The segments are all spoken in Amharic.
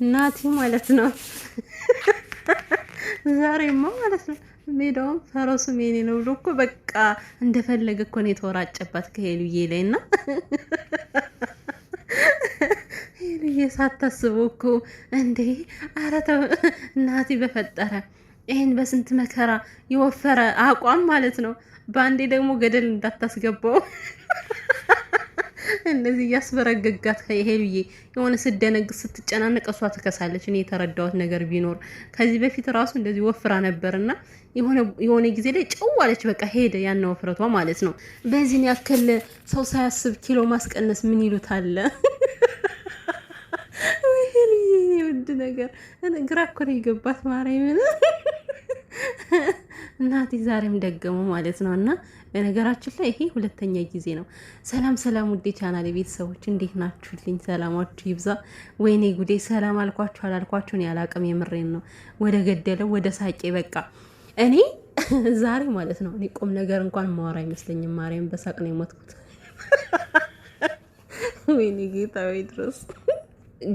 ናቲ ማለት ነው። ዛሬማ ማለት ነው ሜዳውም ፈረሱም የኔ ነው ብሎ እኮ በቃ እንደፈለገ እኮ ነው የተወራጨባት ከሄሉዬ ላይ እና ሄሉዬ ሳታስበው እኮ እንዴ! ኧረ ተው ናቲ በፈጠረ ይሄን በስንት መከራ የወፈረ አቋም ማለት ነው በአንዴ ደግሞ ገደል እንዳታስገባው። እንደዚህ እያስበረገጋት ሄሉዬ የሆነ ስደነግጥ ስትጨናነቅ እሷ ትከሳለች። እኔ የተረዳሁት ነገር ቢኖር ከዚህ በፊት ራሱ እንደዚህ ወፍራ ነበርና የሆነ ጊዜ ላይ ጨው አለች። በቃ ሄደ ያን ወፍረቷ ማለት ነው። በዚህን ያክል ሰው ሳያስብ ኪሎ ማስቀነስ ምን ይሉታል? ሄሉዬ ውድ ነገር ግራ እኮ ነው የገባት ማርያምን። እናቴ ዛሬም ደገሙ ማለት ነው። እና በነገራችን ላይ ይሄ ሁለተኛ ጊዜ ነው። ሰላም ሰላም፣ ውዴ ቻናል ቤተሰቦች እንዴት ናችሁልኝ? ሰላማችሁ ይብዛ። ወይኔ ጉዴ! ሰላም አልኳችሁ አላልኳችሁን ያላቅም የምሬን ነው። ወደ ገደለው ወደ ሳቄ በቃ እኔ ዛሬ ማለት ነው እኔ ቁም ነገር እንኳን ማወራ አይመስለኝም። ማርያም በሳቅ ነው የሞትኩት። ወይኔ ጌታ ወይ ድረስ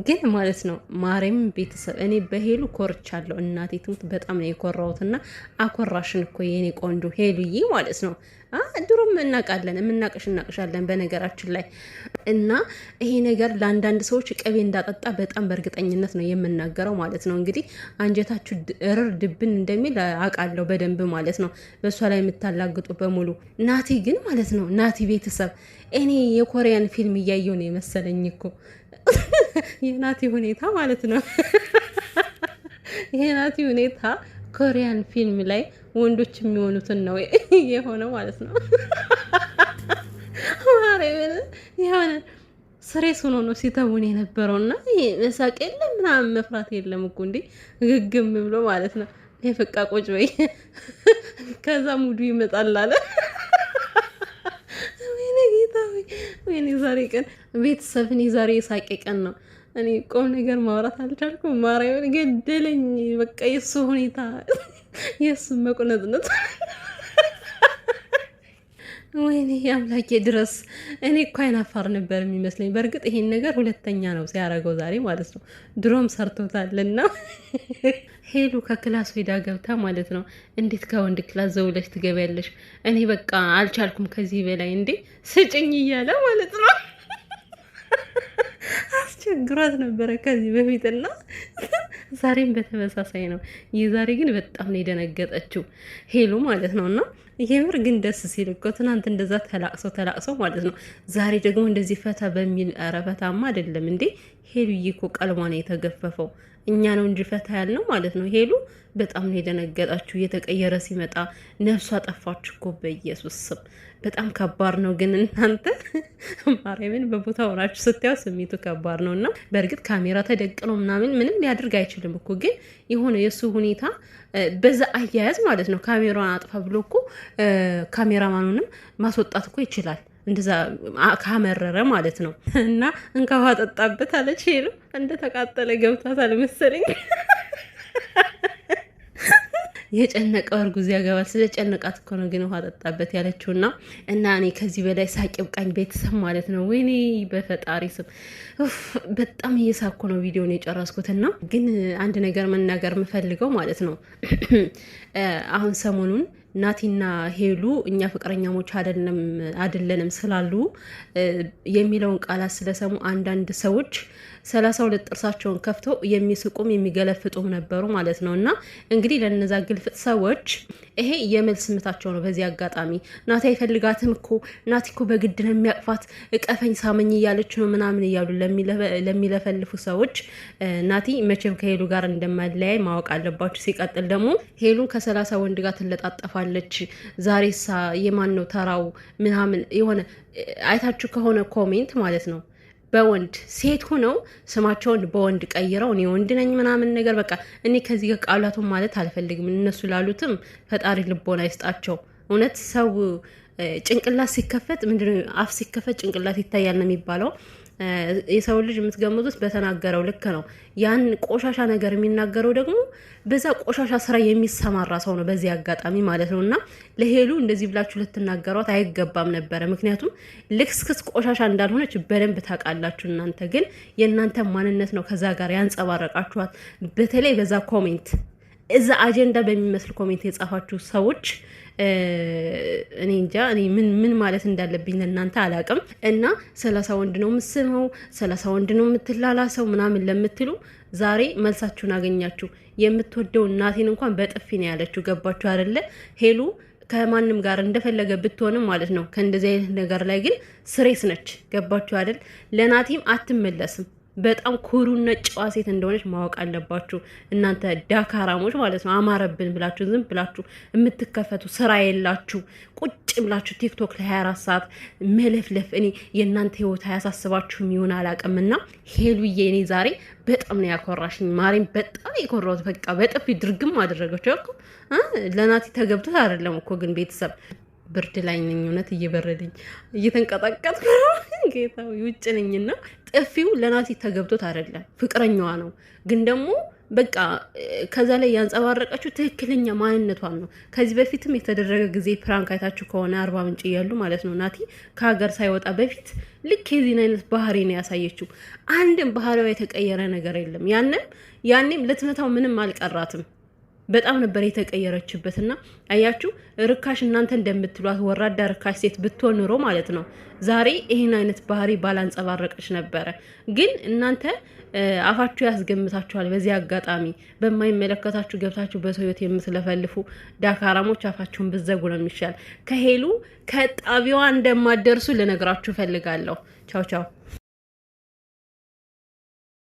ግን ማለት ነው ማርያም ቤተሰብ እኔ በሄሉ ኮርቻለሁ። እናቴ ትሙት በጣም ነው የኮራሁትና አኮራሽን እኮ የኔ ቆንጆ ሄሉዬ ማለት ነው። ድሮም እናውቃለን እናቅሻለን በነገራችን ላይ እና ይሄ ነገር ለአንዳንድ ሰዎች ቅቤ እንዳጠጣ በጣም በእርግጠኝነት ነው የምናገረው ማለት ነው። እንግዲህ አንጀታችሁ እርር ድብን እንደሚል አውቃለሁ በደንብ ማለት ነው። በእሷ ላይ የምታላግጡ በሙሉ ናቲ ግን ማለት ነው ናቲ ቤተሰብ እኔ የኮሪያን ፊልም እያየው ነው የመሰለኝ እኮ የናቲ ሁኔታ ማለት ነው። የናቲ ሁኔታ ኮሪያን ፊልም ላይ ወንዶች የሚሆኑትን ነው የሆነው ማለት ነው። ማርያምን የሆነ ስሬስ ሆኖ ነው ሲተውን የነበረውና መሳቅ የለም ምናምን መፍራት የለም እኮ እንዴ ግግም ብሎ ማለት ነው። የፈቃ ቁጭ በይ ከዛ ሙዱ ይመጣል አለ። ወይኔ ዛሬ ቀን ቤተሰብን የዛሬ የሳቄ ቀን ነው። እኔ ቆም ነገር ማውራት አልቻልኩም። ማርያምን ገደለኝ። በቃ የሱ ሁኔታ የሱ መቁነጥነጥ ወይኔ አምላኬ ድረስ እኔ እኮ አይናፋር ነበር የሚመስለኝ። በእርግጥ ይሄን ነገር ሁለተኛ ነው ሲያደርገው ዛሬ ማለት ነው። ድሮም ሰርቶታልና ሄሉ ከክላስ ሄዳ ገብታ ማለት ነው። እንዴት ከወንድ ክላስ ዘውለሽ ትገቢያለሽ? እኔ በቃ አልቻልኩም ከዚህ በላይ እንዴ ስጭኝ እያለ ማለት ነው። አስቸግሯት ነበረ ከዚህ በፊትና ዛሬም በተመሳሳይ ነው። ይህ ዛሬ ግን በጣም ነው የደነገጠችው ሄሉ ማለት ነው። እና የምር ግን ደስ ሲል እኮ ትናንት እንደዛ ተላቅሰው ማለት ነው። ዛሬ ደግሞ እንደዚህ ፈታ በሚል ኧረ ፈታማ አይደለም እንዴ ሄሉዬ እኮ ቀልቧ ነው የተገፈፈው። እኛ ነው እንጂ ፈታ ያልነው ማለት ነው። ሄሉ በጣም ነው የደነገጣችሁ። እየተቀየረ ሲመጣ ነፍሷ ጠፋች እኮ በኢየሱስ ስም። በጣም ከባድ ነው ግን እናንተ ማርያምን በቦታ ሆናችሁ ስታዩ ስሜቱ ከባድ ነው። እና በእርግጥ ካሜራ ተደቅኖ ምናምን ምንም ሊያደርግ አይችልም እኮ ግን የሆነ የእሱ ሁኔታ በዛ አያያዝ ማለት ነው። ካሜራውን አጥፋ ብሎ እኮ ካሜራማኑንም ማስወጣት እኮ ይችላል። እንደዛ ካመረረ ማለት ነው። እና እንከዋ ጠጣበት አለች ሄሉ። እንደተቃጠለ ገብቷታል መሰለኝ። የጨነቀው እርጉዝ ያገባል። ስለ ጨነቃት እኮ ነው ግን ውሃ ጠጣበት ያለችውና እና እኔ ከዚህ በላይ ሳቅ ይብቃኝ ቤተሰብ ማለት ነው። ወይኔ በፈጣሪ ስም በጣም እየሳኩ ነው ቪዲዮን የጨረስኩትና ግን አንድ ነገር መናገር የምፈልገው ማለት ነው አሁን ሰሞኑን ናቲና ሄሉ እኛ ፍቅረኛሞች አይደለንም ስላሉ የሚለውን ቃላት ስለሰሙ አንዳንድ ሰዎች 32 ጥርሳቸውን ከፍተው የሚስቁም የሚገለፍጡም ነበሩ ማለት ነው። እና እንግዲህ ለነዛ ግልፍጥ ሰዎች ይሄ የመልስ ምታቸው ነው። በዚህ አጋጣሚ ናቲ አይፈልጋትም እኮ ናቲ እኮ በግድ ነው የሚያቅፋት፣ እቀፈኝ ሳመኝ እያለች ነው ምናምን እያሉ ለሚለፈልፉ ሰዎች ናቲ መቼም ከሄሉ ጋር እንደማይለያይ ማወቅ አለባችሁ። ሲቀጥል ደግሞ ሄሉን ከ30 ወንድ ጋር ትለጣጠፋለች። ዛሬሳ የማን ነው ተራው ምናምን የሆነ አይታችሁ ከሆነ ኮሜንት ማለት ነው በወንድ ሴት ሆነው ስማቸውን በወንድ ቀይረው እኔ ወንድ ነኝ ምናምን ነገር በቃ እኔ ከዚህ ጋር ቃላቱን ማለት አልፈልግም። እነሱ ላሉትም ፈጣሪ ልቦና ይስጣቸው። እውነት ሰው ጭንቅላት ሲከፈት ምንድነው አፍ ሲከፈት ጭንቅላት ይታያል ነው የሚባለው። የሰው ልጅ የምትገምቱት በተናገረው ልክ ነው። ያን ቆሻሻ ነገር የሚናገረው ደግሞ በዛ ቆሻሻ ስራ የሚሰማራ ሰው ነው፣ በዚህ አጋጣሚ ማለት ነው። እና ለሄሉ እንደዚህ ብላችሁ ልትናገሯት አይገባም ነበረ። ምክንያቱም ልክስክስ ቆሻሻ እንዳልሆነች በደንብ ታውቃላችሁ። እናንተ ግን የእናንተ ማንነት ነው ከዛ ጋር ያንጸባረቃችኋት። በተለይ በዛ ኮሜንት፣ እዛ አጀንዳ በሚመስል ኮሜንት የጻፋችሁ ሰዎች እኔ እንጃ እኔ ምን ማለት እንዳለብኝ ለእናንተ አላቅም። እና 30 ወንድ ነው የምስመው፣ 30 ወንድ ነው የምትላላሰው ምናምን ለምትሉ ዛሬ መልሳችሁን አገኛችሁ። የምትወደው እናቴን እንኳን በጥፊ ነው ያለችው። ገባችሁ አይደለ? ሄሉ ከማንም ጋር እንደፈለገ ብትሆንም ማለት ነው። ከእንደዚህ አይነት ነገር ላይ ግን ስሬስ ነች። ገባችሁ አይደል? ለናቲም አትመለስም። በጣም ኩሩና ጨዋ ሴት እንደሆነች ማወቅ አለባችሁ እናንተ ዳካራሞች ማለት ነው። አማረብን ብላችሁ ዝም ብላችሁ የምትከፈቱ ስራ የላችሁ ቁጭ ብላችሁ ቲክቶክ ላይ 24 ሰዓት መለፍለፍ። እኔ የእናንተ ህይወት አያሳስባችሁም ይሆን አላውቅምና ሄሉዬ እኔ ዛሬ በጣም ነው ያኮራሽኝ። ማሪም በጣም የኮራሁት በቃ በጥፊ ድርግም አደረገችው እኮ። ለናቲ ተገብቶት አይደለም እኮ ግን ቤተሰብ ብርድ ላይ ነኝ፣ እውነት እየበረደኝ እየተንቀጠቀጥኩ ጌታው ውጭ ነኝና ጥፊው ለናቲ ተገብቶት አይደለም፣ ፍቅረኛዋ ነው። ግን ደግሞ በቃ ከዛ ላይ ያንጸባረቀችው ትክክለኛ ማንነቷን ነው። ከዚህ በፊትም የተደረገ ጊዜ ፕራንክ አይታችሁ ከሆነ 40 ምንጭ እያሉ ማለት ነው ናቲ ከሀገር ሳይወጣ በፊት ልክ የዚህን አይነት ባህሪ ነው ያሳየችው። አንድም ባህሪዋ የተቀየረ ነገር የለም። ያኔም ልትመታው ምንም አልቀራትም። በጣም ነበር የተቀየረችበት። እና አያችሁ ርካሽ እናንተ እንደምትሏት ወራዳ ርካሽ ሴት ብትሆን ኑሮ ማለት ነው ዛሬ ይህን አይነት ባህሪ ባላንጸባረቀች ነበረ። ግን እናንተ አፋችሁ ያስገምታችኋል። በዚህ አጋጣሚ በማይመለከታችሁ ገብታችሁ በሰው ህይወት የምትለፈልፉ ዳካራሞች አፋችሁን ብዘጉ ነው የሚሻል። ከሄሉ ከጣቢዋ እንደማደርሱ ልነግራችሁ ፈልጋለሁ። ቻው ቻው።